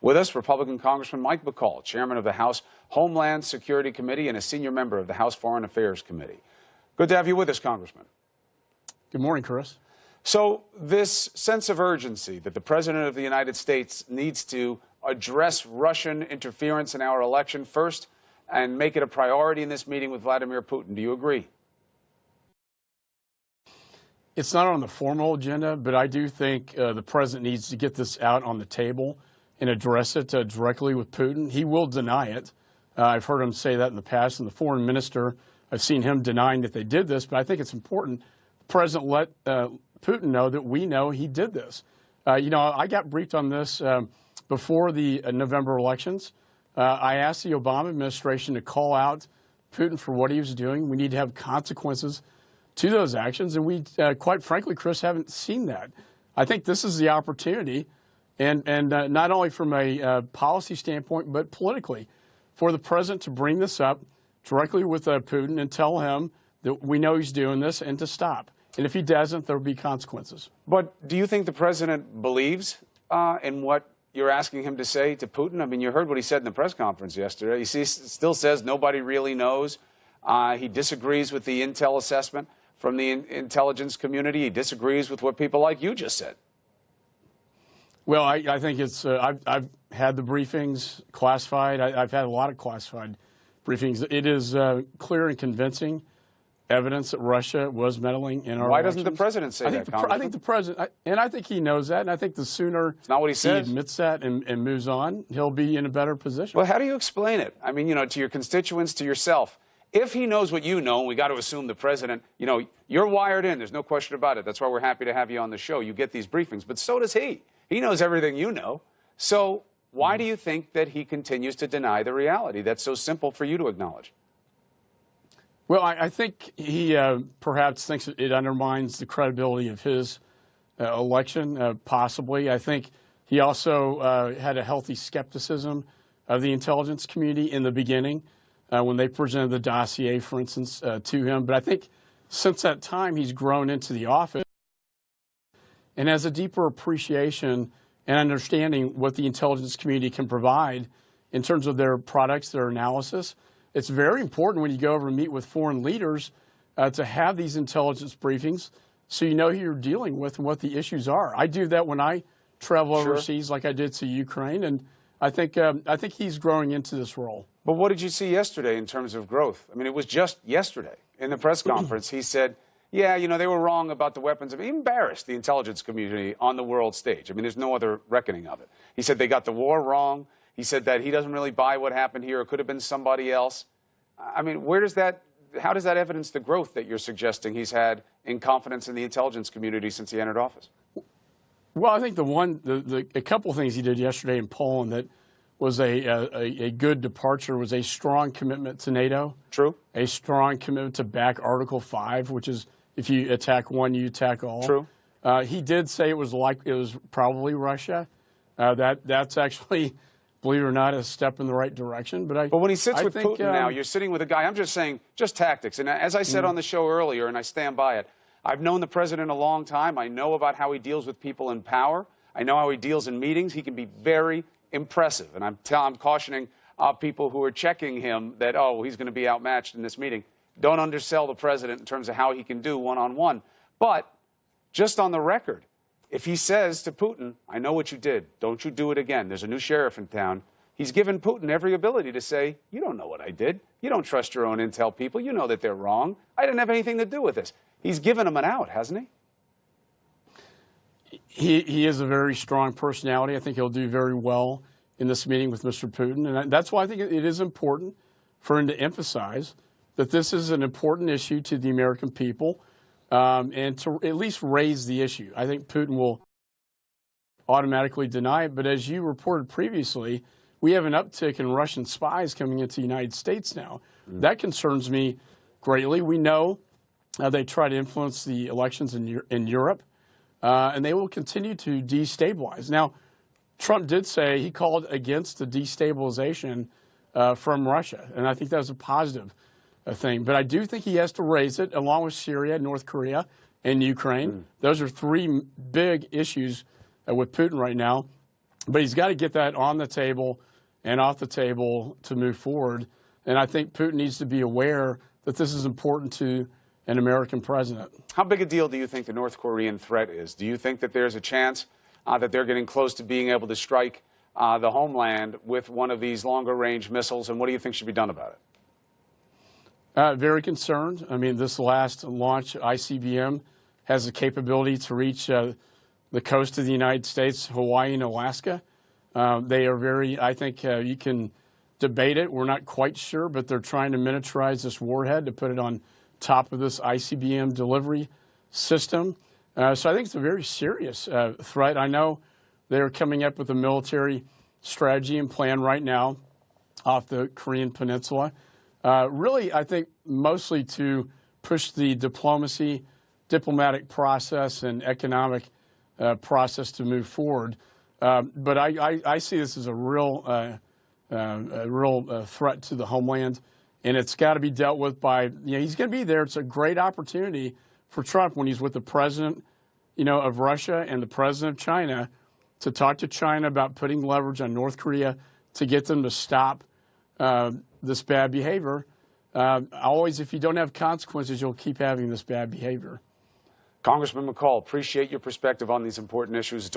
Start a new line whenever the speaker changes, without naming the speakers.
With us, Republican Congressman Mike McCaul, chairman of the House Homeland Security Committee and a senior member of the House Foreign Affairs Committee. Good to have you with us, Congressman.
Good morning, Chris.
So this sense of urgency that the President of the United States needs to address Russian interference in our election first and make it a priority in this meeting with Vladimir Putin, do you agree?
It's not on the formal agenda, but I do think the President needs to get this out on the table and address it directly with Putin. He will deny it. I've heard him say that in the past, and the foreign minister, I've seen him denying that they did this, but I think it's important the President let Putin know that we know he did this. I got briefed on this before the November elections. I asked the Obama administration to call out Putin for what he was doing. We need to have consequences to those actions, and we, quite frankly, Chris, haven't seen that. I think this is the opportunity, and not only from a policy standpoint, but politically, for the President to bring this up directly with Putin and tell him that we know he's doing this and to stop. And if he doesn't, there will be consequences.
But do you think the President believes in what you're asking him to say to Putin? I mean, you heard what he said in the press conference yesterday. He still says nobody really knows. He disagrees with the intel assessment from the intelligence community. He disagrees with what people like you just said.
Well, I think it's I've had the briefings classified. I've had a lot of classified briefings. It is clear and convincing evidence that Russia was meddling in our
Why
elections.
doesn't the President say that, Congressman?
I think the President, and I think he knows that, and I think the sooner
it's not what he says.
He admits that and moves on, he'll be in a better position.
Well, how do you explain it? I mean, to your constituents, to yourself. If he knows what you know, and we got to assume the President, you're wired in. There's no question about it. That's why we're happy to have you on the show. You get these briefings, but so does he. He knows everything you know. So why do you think that he continues to deny the reality that's so simple for you to acknowledge?
Well, I think he perhaps thinks it undermines the credibility of his election, possibly. I think he also had a healthy skepticism of the intelligence community in the beginning when they presented the dossier, for instance, to him. But I think since that time, he's grown into the office and has a deeper appreciation and understanding what the intelligence community can provide in terms of their products, their analysis. It's very important when you go over and meet with foreign leaders to have these intelligence briefings so you know who you're dealing with and what the issues are. I do that when I travel overseas, like I did to Ukraine, and I think he's growing into this role.
But what did you see yesterday in terms of growth? I mean, it was just yesterday in the press conference. He said, yeah, they were wrong about the weapons. He embarrassed the intelligence community on the world stage. I mean, there's no other reckoning of it. He said they got the war wrong. He said that he doesn't really buy what happened here. It could have been somebody else. I mean, how does that evidence the growth that you're suggesting he's had in confidence in the intelligence community since he entered office?
Well, I think a couple of things he did yesterday in Poland that was a good departure was a strong commitment to NATO.
True. A
strong commitment to back Article 5, which is if you attack one, you attack all.
True.
He did say it was probably Russia. That's actually, believe it or not, a step in the right direction. But
when he sits with Putin now, you're sitting with a guy, I'm just saying, just tactics. And as I said on the show earlier, and I stand by it, I've known the President a long time. I know about how he deals with people in power. I know how he deals in meetings. He can be very impressive. And I'm cautioning people who are checking him that, he's going to be outmatched in this meeting. Don't undersell the President in terms of how he can do one-on-one. But just on the record, if he says to Putin, I know what you did, don't you do it again, there's a new sheriff in town, he's given Putin every ability to say, you don't know what I did. You don't trust your own intel people. You know that they're wrong. I didn't have anything to do with this. He's given him an out, hasn't
he? He is a very strong personality. I think he'll do very well in this meeting with Mr. Putin. And that's why I think it is important for him to emphasize that this is an important issue to the American people. And to at least raise the issue. I think Putin will automatically deny it, but as you reported previously, we have an uptick in Russian spies coming into the United States now. That concerns me greatly. We know they try to influence the elections in Europe, and they will continue to destabilize. Now, Trump did say he called against the destabilization from Russia, and I think that was a positive thing. But I do think he has to raise it along with Syria, North Korea, and Ukraine. Those are three big issues with Putin right now. But he's got to get that on the table and off the table to move forward. And I think Putin needs to be aware that this is important to an American president.
How big a deal do you think the North Korean threat is? Do you think that there's a chance that they're getting close to being able to strike the homeland with one of these longer-range missiles? And what do you think should be done about it?
Very concerned. I mean, this last launch, ICBM, has the capability to reach the coast of the United States, Hawaii, and Alaska. They are very, I think you can debate it. We're not quite sure, but they're trying to miniaturize this warhead to put it on top of this ICBM delivery system. So I think it's a very serious threat. I know they're coming up with a military strategy and plan right now off the Korean Peninsula. Really, I think mostly to push the diplomatic process and economic process to move forward. But I see this as a real threat to the homeland, and it's got to be dealt with by, he's going to be there. It's a great opportunity for Trump when he's with the president, of Russia and the president of China to talk to China about putting leverage on North Korea to get them to stop this bad behavior. Always, if you don't have consequences, you'll keep having this bad behavior.
Congressman McCaul, appreciate your perspective on these important issues.